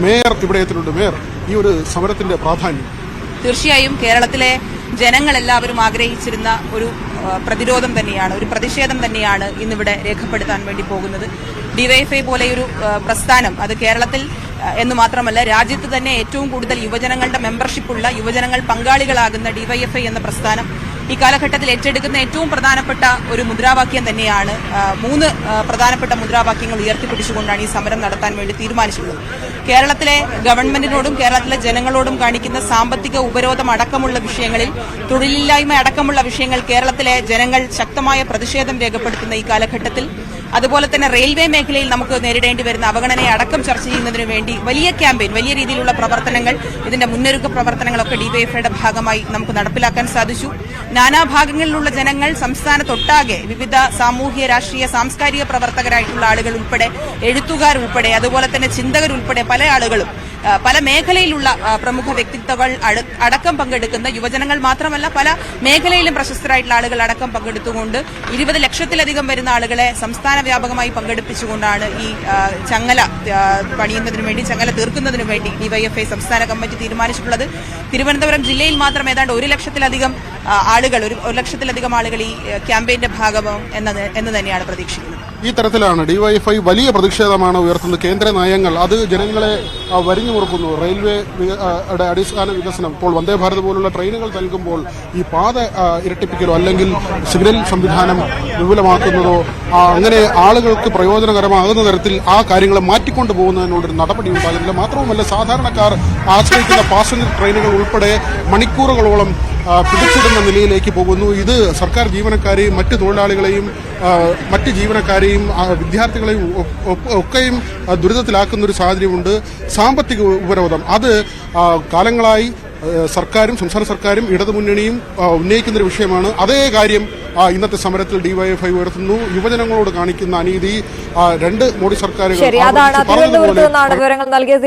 Mayor ഇവിടെ എത്തിയിട്ടുണ്ട്. Mayor, ഈ ഒരു സമരത്തിന്റെ പ്രാധാന്യം. തീർച്ചയായും കേരളത്തിലെ ജനങ്ങളെല്ലാവരും ആഗ്രഹിച്ചിരുന്ന ഒരു പ്രതിരോധം തന്നെയാണ്, ഒരു പ്രതിഷേധം തന്നെയാണ് ഇന്നിവിടെ രേഖപ്പെടുത്താൻ വേണ്ടി പോകുന്നത്. ഡിവൈഎഫ്ഐ പോലെയൊരു പ്രസ്ഥാനം അത് കേരളത്തിൽ എന്ന് മാത്രമല്ല രാജ്യത്ത് തന്നെ ഏറ്റവും കൂടുതൽ യുവജനങ്ങളുടെ മെമ്പർഷിപ്പുള്ള, യുവജനങ്ങൾ പങ്കാളികളാകുന്ന ഡിവൈഎഫ്ഐ എന്ന പ്രസ്ഥാനം ഈ കാലഘട്ടത്തിൽ ഏറ്റെടുക്കുന്ന ഏറ്റവും പ്രധാനപ്പെട്ട ഒരു മുദ്രാവാക്യം തന്നെയാണ്. 3 പ്രധാനപ്പെട്ട മുദ്രാവാക്യങ്ങൾ ഉയർത്തിപ്പിടിച്ചുകൊണ്ടാണ് ഈ സമരം നടത്താൻ വേണ്ടി തീരുമാനിച്ചിട്ടുള്ളത്. കേരളത്തിലെ ഗവൺമെന്റിനോടും കേരളത്തിലെ ജനങ്ങളോടും കാണിക്കുന്ന സാമ്പത്തിക ഉപരോധം അടക്കമുള്ള വിഷയങ്ങളിൽ, തൊഴിലില്ലായ്മ അടക്കമുള്ള വിഷയങ്ങൾ കേരളത്തിലെ ജനങ്ങൾ ശക്തമായ പ്രതിഷേധം രേഖപ്പെടുത്തുന്ന ഈ കാലഘട്ടത്തിൽ, അതുപോലെ തന്നെ റെയിൽവേ മേഖലയിൽ നമുക്ക് നേരിടേണ്ടി വരുന്ന അവഗണനയെ അടക്കം ചർച്ച ചെയ്യുന്നതിന് വേണ്ടി വലിയ ക്യാമ്പയിൻ, വലിയ രീതിയിലുള്ള പ്രവർത്തനങ്ങൾ, ഇതിന്റെ മുന്നൊരുക്ക പ്രവർത്തനങ്ങളൊക്കെ ഡിവൈഎഫ്ഐയുടെ ഭാഗമായി നമുക്ക് നടപ്പിലാക്കാൻ സാധിച്ചു. നാനാഭാഗങ്ങളിലുള്ള ജനങ്ങൾ സംസ്ഥാനത്തൊട്ടാകെ വിവിധ സാമൂഹ്യ, രാഷ്ട്രീയ, സാംസ്കാരിക പ്രവർത്തകരായിട്ടുള്ള ആളുകൾ ഉൾപ്പെടെ, എഴുത്തുകാരുൾപ്പെടെ, അതുപോലെ തന്നെ ചിന്തകരുൾപ്പെടെ പല ആളുകളും, പല മേഖലയിലുള്ള പ്രമുഖ വ്യക്തിത്വങ്ങൾ അടക്കം പങ്കെടുക്കുന്ന, യുവജനങ്ങൾ മാത്രമല്ല പല മേഖലയിലും പ്രശസ്തരായിട്ടുള്ള ആളുകൾ അടക്കം പങ്കെടുത്തുകൊണ്ട് 20 ലക്ഷത്തിലധികം വരുന്ന ആളുകളെ സംസ്ഥാന വ്യാപകമായി പങ്കെടുപ്പിച്ചുകൊണ്ടാണ് ഈ ചങ്ങല പണിയുന്നതിനു വേണ്ടി, ചങ്ങല തീർക്കുന്നതിനു വേണ്ടി ഡിവൈഎഫ്ഐ സംസ്ഥാന കമ്മിറ്റി തീരുമാനിച്ചിട്ടുള്ളത്. തിരുവനന്തപുരം ജില്ലയിൽ മാത്രം ഏതാണ്ട് 1 ലക്ഷത്തിലധികം ആളുകൾ, 1 ലക്ഷത്തിലധികം ആളുകൾ ഈ ക്യാമ്പയിന്റെ ഭാഗമാകും എന്ന് തന്നെയാണ് പ്രതീക്ഷിക്കുന്നത്. ഈ തരത്തിലാണ് ഡിവൈഎഫ്ഐ വലിയ പ്രതിഷേധമാണ് ഉയർത്തുന്നത്. കേന്ദ്ര നയങ്ങൾ അത് ജനങ്ങളെ വരിഞ്ഞു മുറുക്കുന്നു. റെയിൽവേയുടെ അടിസ്ഥാന വികസനം, ഇപ്പോൾ വന്ദേ ഭാരത് പോലുള്ള ട്രെയിനുകൾ നൽകുമ്പോൾ ഈ പാത ഇരട്ടിപ്പിക്കലോ അല്ലെങ്കിൽ സിഗ്നൽ സംവിധാനം വിപുലമാക്കുന്നതോ അങ്ങനെ ആളുകൾക്ക് പ്രയോജനകരമാകുന്ന തരത്തിൽ ആ കാര്യങ്ങളെ മാറ്റിക്കൊണ്ടു പോകുന്നതിനുള്ളൊരു നടപടി ഉണ്ടാകുന്നില്ല. മാത്രവുമല്ല, സാധാരണക്കാർ ആശ്രയിക്കുന്ന പാസഞ്ചർ ട്രെയിനുകൾ ഉൾപ്പെടെ മണിക്കൂറുകളോളം പിടിച്ചിടുന്ന നിലയിലേക്ക് പോകുന്നു. ഇത് സർക്കാർ ജീവനക്കാരെയും മറ്റ് തൊഴിലാളികളെയും മറ്റ് ജീവനക്കാരെയും വിദ്യാർത്ഥികളെയും ഒക്കെയും ദുരിതത്തിലാക്കുന്ന ഒരു സാഹചര്യമുണ്ട്. സാമ്പത്തിക ഉപരോധം അത് കാലങ്ങളായി സർക്കാരും സംസ്ഥാന സർക്കാരും ഇടതുമുന്നണിയും ഉന്നയിക്കുന്നൊരു വിഷയമാണ്. അതേ കാര്യം ഇന്നത്തെ സമരത്തിൽ ഡിവൈഎഫ്ഐ ഉയർത്തുന്നു. യുവജനങ്ങളോട് കാണിക്കുന്ന അനീതി 2 മോഡി സർക്കാരുകൾ വിവരങ്ങൾ നൽകിയ